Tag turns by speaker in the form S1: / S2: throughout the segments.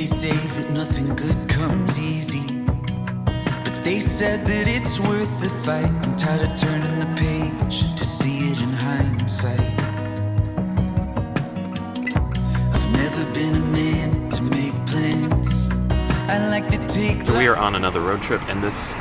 S1: They say that nothing good comes easy, but they said that it's worth the fight. I'm tired of turning the page to see it in hindsight. I've never been a man to make plans. I like to take.
S2: So we are on another road trip, and this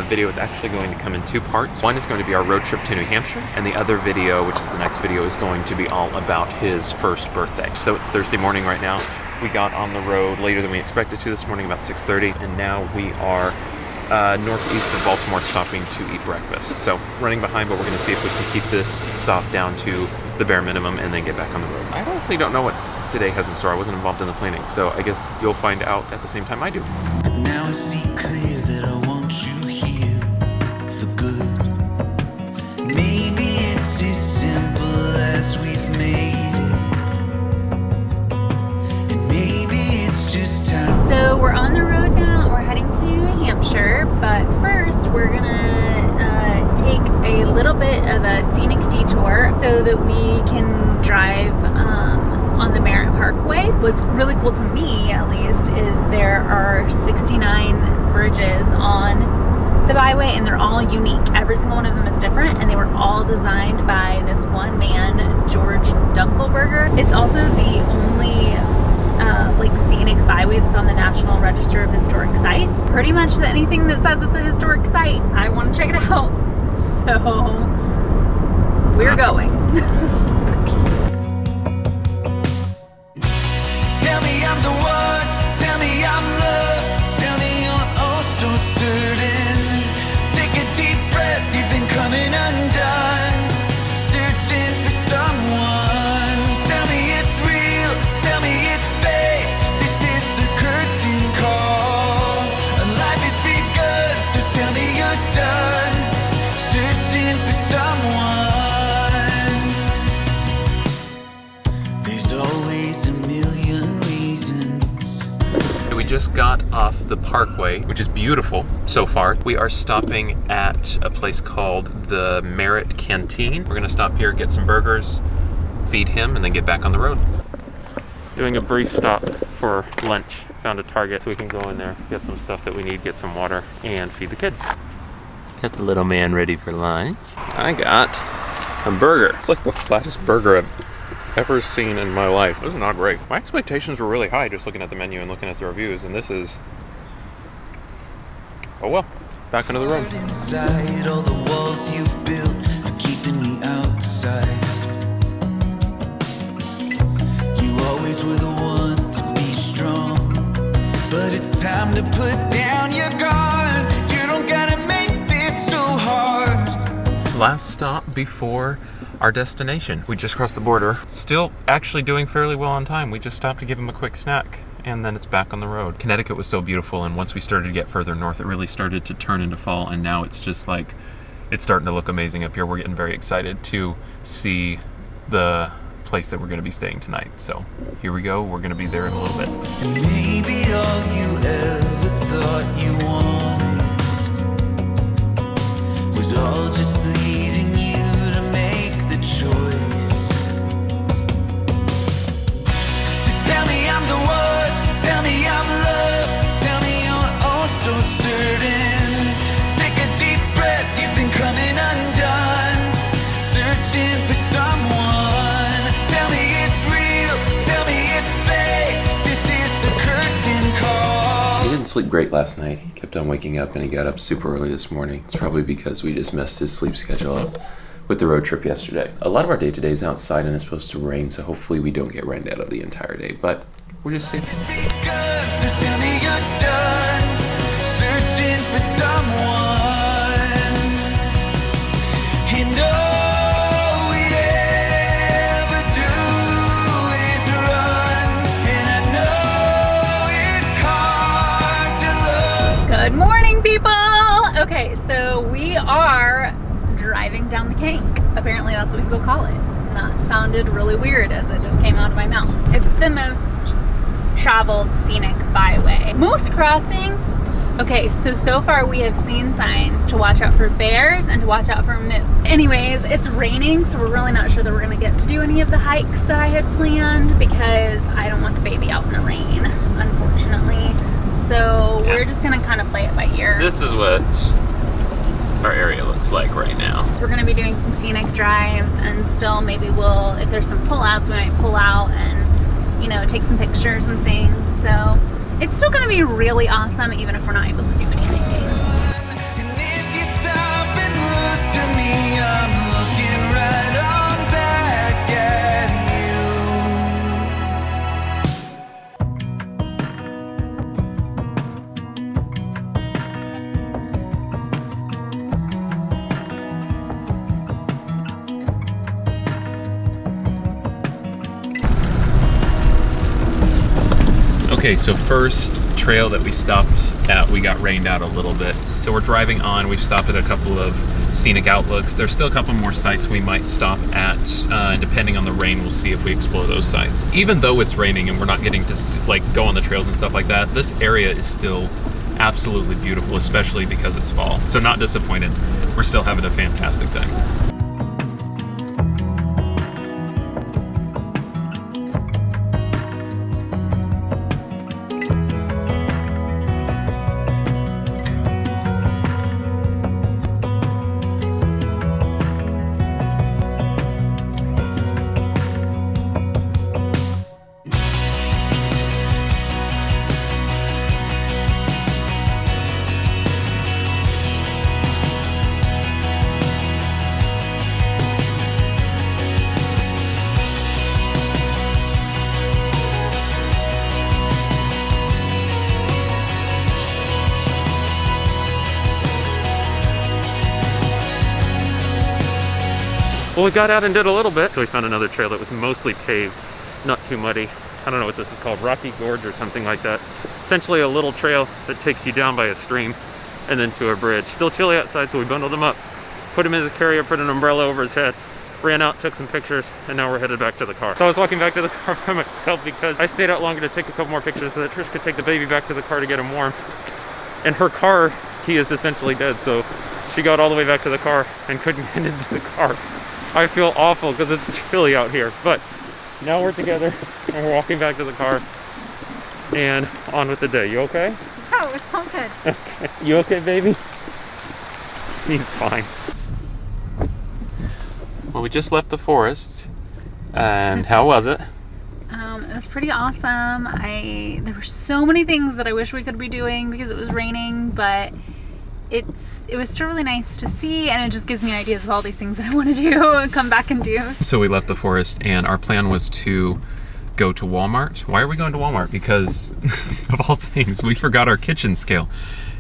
S2: video is actually going to come in two parts. One is going to be our road trip to New Hampshire, and the other video, which is the next video, is going to be all about his first birthday. So it's Thursday morning right now. We got on the road later than we expected to this morning, about 6:30, and now we are northeast of Baltimore, stopping to eat breakfast. So running behind, but we're going to see if we can keep this stop down to the bare minimum and then get back on the road. I honestly don't know what today has in store. I wasn't involved in the planning, so I guess you'll find out at the same time I do.
S1: But now I see clear that I want you here for good. Maybe it's as simple as we've made it, and maybe it's just time.
S3: So we're on the road now. We're heading to New Hampshire, but first we're gonna take a little bit of a scenic detour so that we can drive on the Merritt Parkway. What's really cool to me, at least, is there are 69 bridges on the byway, and they're all unique. Every single one of them is different, and they were all designed by this one man, George Dunkelberger. It's also the only like scenic byway that's on the National Register of Historic Sites. Pretty much anything that says it's a historic site, I want to check it out. So we're going.
S1: Tell me I'm the one, tell me I'm loved, tell me you're oh so certain. Take a deep breath, you've been coming undone, searching for someone. Tell me it's real, tell me it's fake, this is the curtain call. Life has begun, so tell me you're done, searching for someone. There's always a million reasons.
S2: We just got off the Parkway, which is beautiful so far. We are stopping at a place called the Merritt Canteen. We're gonna stop here, get some burgers, feed him, and then get back on the road. Doing a brief stop for lunch. Found a Target so we can go in there, get some stuff that we need, get some water, and feed the kid. Got the little man ready for lunch. I got a burger. It's like the flattest burger I've ever seen in my life. This is not great. My expectations were really high just looking at the menu and looking at the reviews, and this is, oh well, back onto the road.
S1: Inside all the walls you've built for keeping me outside. You always were the one to be strong, but it's time to put down your guard. You don't gotta make this so hard.
S2: Last stop before our destination. We just crossed the border. Still actually doing fairly well on time. We just stopped to give him a quick snack, and then it's back on the road. Connecticut was so beautiful, and once we started to get further north, it really started to turn into fall, and now it's just like, it's starting to look amazing up here. We're getting very excited to see the place that we're going to be staying tonight. So here we go. We're going to be there in a little bit.
S1: And maybe all you ever thought you wanted was all just leading you to make the choice. So tell me I'm the one, tell me I'm loved, tell me you're oh so certain. Take a deep breath, you've been coming undone, searching for someone. Tell me it's real, tell me it's fake, this is the curtain call.
S4: He didn't sleep great last night. He kept on waking up, and he got up super early this morning. It's probably because we just messed his sleep schedule up with the road trip yesterday. A lot of our day today is outside, and it's supposed to rain, so hopefully we don't get rained out of the entire day, but we're just seeing.
S1: It's begun, so tell me you're done, searching for someone. And all we ever do is run, and I know it's hard to love.
S3: Good morning, people! Okay, so we are driving down the Kank. Apparently that's what people call it. And that sounded really weird as it just came out of my mouth. It's the most traveled scenic byway. Moose Crossing Okay, so far we have seen signs to watch out for bears and to watch out for moose. Anyways, it's raining, so we're really not sure that we're gonna get to do any of the hikes that I had planned because I don't want the baby out in the rain, unfortunately. So we're just gonna kind of play it by ear.
S2: This is what our area looks like right now.
S3: So we're gonna be doing some scenic drives, and still maybe we'll, if there's some pullouts, we might pull out and, you know, take some pictures and things. So it's still gonna be really awesome even if we're not able to do any hiking.
S1: And if you stop and look to me, I'm looking right on back at
S2: Okay, so first trail that we stopped at, we got rained out a little bit. So we're driving on, we've stopped at a couple of scenic outlooks. There's still a couple more sites we might stop at, and depending on the rain, we'll see if we explore those sites. Even though it's raining and we're not getting to go on the trails and stuff like that, this area is still absolutely beautiful, especially because it's fall. So not disappointed, we're still having a fantastic time. Well, we got out and did a little bit. So we found another trail that was mostly paved, not too muddy. I don't know what this is called, Rocky Gorge or something like that. Essentially a little trail that takes you down by a stream and then to a bridge. Still chilly outside, so we bundled him up, put him in his carrier, put an umbrella over his head, ran out, took some pictures, and now we're headed back to the car. So I was walking back to the car by myself because I stayed out longer to take a couple more pictures so that Trish could take the baby back to the car to get him warm. And her car key is essentially dead, so she got all the way back to the car and couldn't get into the car. I feel awful because it's chilly out here, but now we're together and we're walking back to the car and on with the day. You okay?
S3: Oh, it's all good.
S2: Okay. You okay, baby? He's fine. Well, we just left the forest, and how was it?
S3: It was pretty awesome. There were so many things that I wish we could be doing because it was raining, but it was still really nice to see, and it just gives me ideas of all these things that I want to do and come back and do.
S2: So we left the forest, and our plan was to go to Walmart. Why are we going to Walmart? Because of all things, we forgot our kitchen scale,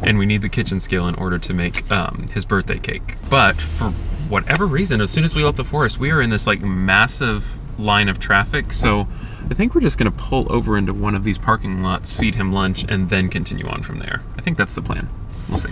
S2: and we need the kitchen scale in order to make his birthday cake. But for whatever reason, as soon as we left the forest, we were in this like massive line of traffic. So I think we're just gonna pull over into one of these parking lots, feed him lunch, and then continue on from there. I think that's the plan. We'll see.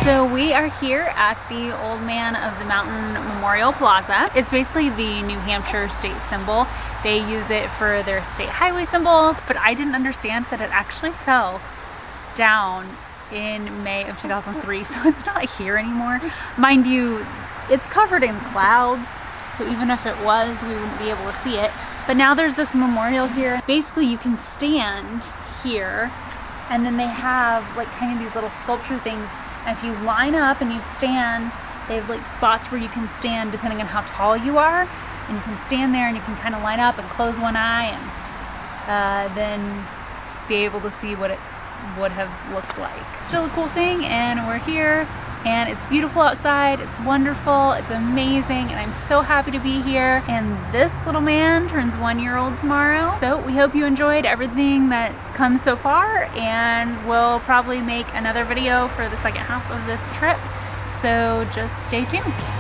S3: So we are here at the Old Man of the Mountain Memorial Plaza. It's basically the New Hampshire state symbol. They use it for their state highway symbols, but I didn't understand that it actually fell down in May of 2003, so it's not here anymore. Mind you, it's covered in clouds, so even if it was, we wouldn't be able to see it. But now there's this memorial here. Basically, you can stand here, and then they have like kind of these little sculpture things. And if you line up and you stand, they have like spots where you can stand depending on how tall you are. And you can stand there and you can kind of line up and close one eye and then be able to see what it would have looked like. Still a cool thing, and we're here. And it's beautiful outside, it's wonderful, it's amazing, and I'm so happy to be here. And this little man turns 1 year old tomorrow. So we hope you enjoyed everything that's come so far, and we'll probably make another video for the second half of this trip. So just stay tuned.